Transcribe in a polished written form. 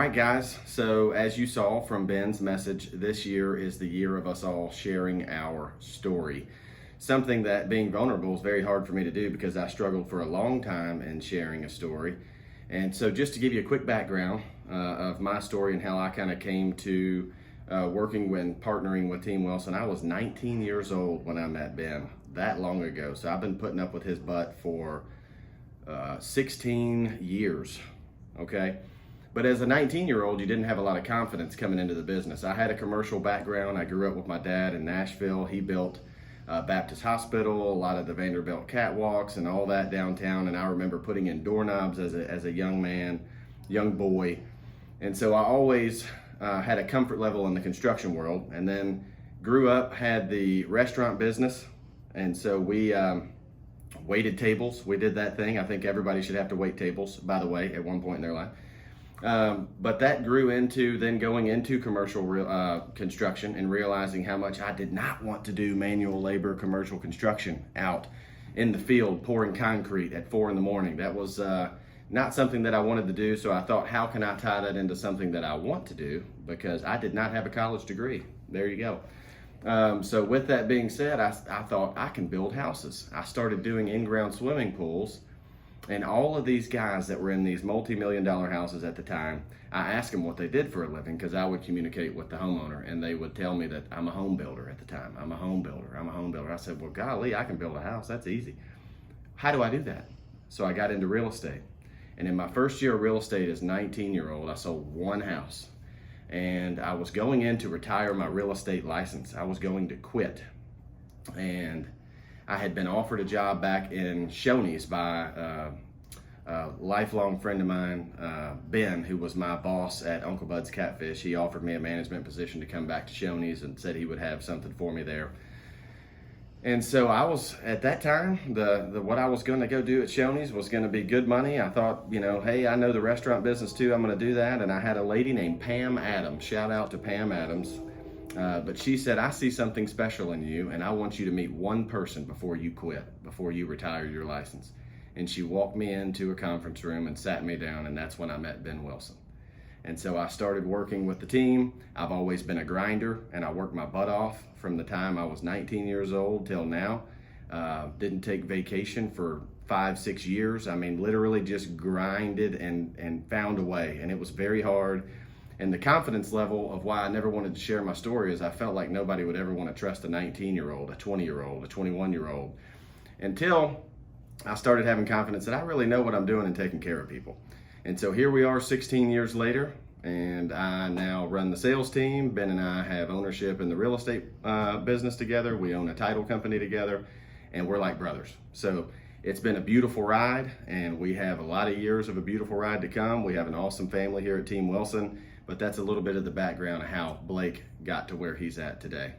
right, guys. So as you saw from Ben's message, this year is the year of us all sharing our story. Something that, being vulnerable, is very hard for me to do because I struggled for a long time in sharing a story. And so just to give you a quick background of my story and how I kind of came to working when partnering with Team Wilson, I was 19 years old when I met Ben, that long ago. So I've been putting up with his butt for 16 years, okay? But as a 19-year-old, you didn't have a lot of confidence coming into the business. I had a commercial background. I grew up with my dad in Nashville. He built Baptist Hospital, a lot of the Vanderbilt catwalks and all that downtown. And I remember putting in doorknobs as a young man, young boy. And so I always had a comfort level in the construction world. And then grew up, had the restaurant business. And so we waited tables. We did that thing. I think everybody should have to wait tables, by the way, at one point in their life. But that grew into then going into commercial construction and realizing how much I did not want to do manual labor commercial construction out in the field pouring concrete at 4 a.m. That was not something that I wanted to do. So I thought, how can I tie that into something that I want to do? Because I did not have a college degree. There you go. So with that being said, I thought I can build houses. I started doing in-ground swimming pools. And all of these guys that were in these multi-million-dollar houses at the time, I asked them what they did for a living because I would communicate with the homeowner and they would tell me that I'm a home builder at the time. I'm a home builder. I said, well, golly, I can build a house. That's easy. How do I do that? So I got into real estate. And in my first year of real estate as a 19-year-old, I sold one house. And I was going in to retire my real estate license. I was going to quit. And I had been offered a job back in Shoney's by a lifelong friend of mine, Ben, who was my boss at Uncle Bud's Catfish. He offered me a management position to come back to Shoney's and said he would have something for me there. And so I was, at that time, what I was going to go do at Shoney's was going to be good money. I thought, hey, I know the restaurant business too. I'm going to do that. And I had a lady named Pam Adams. Shout out to Pam Adams. But she said, I see something special in you and I want you to meet one person before you quit, before you retire your license. And she walked me into a conference room and sat me down, and that's when I met Ben Wilson. And so I started working with the team. I've always been a grinder and I worked my butt off from the time I was 19 years old till now. Didn't take vacation for 5-6 years. I mean, literally just grinded and found a way, and it was very hard. And the confidence level of why I never wanted to share my story is I felt like nobody would ever want to trust a 19-year-old, a 20-year-old, a 21-year-old, until I started having confidence that I really know what I'm doing and taking care of people. And so here we are 16 years later, and I now run the sales team. Ben and I have ownership in the real estate business together. We own a title company together, and we're like brothers. So it's been a beautiful ride, and we have a lot of years of a beautiful ride to come. We have an awesome family here at Team Wilson. But that's a little bit of the background of how Blake got to where he's at today.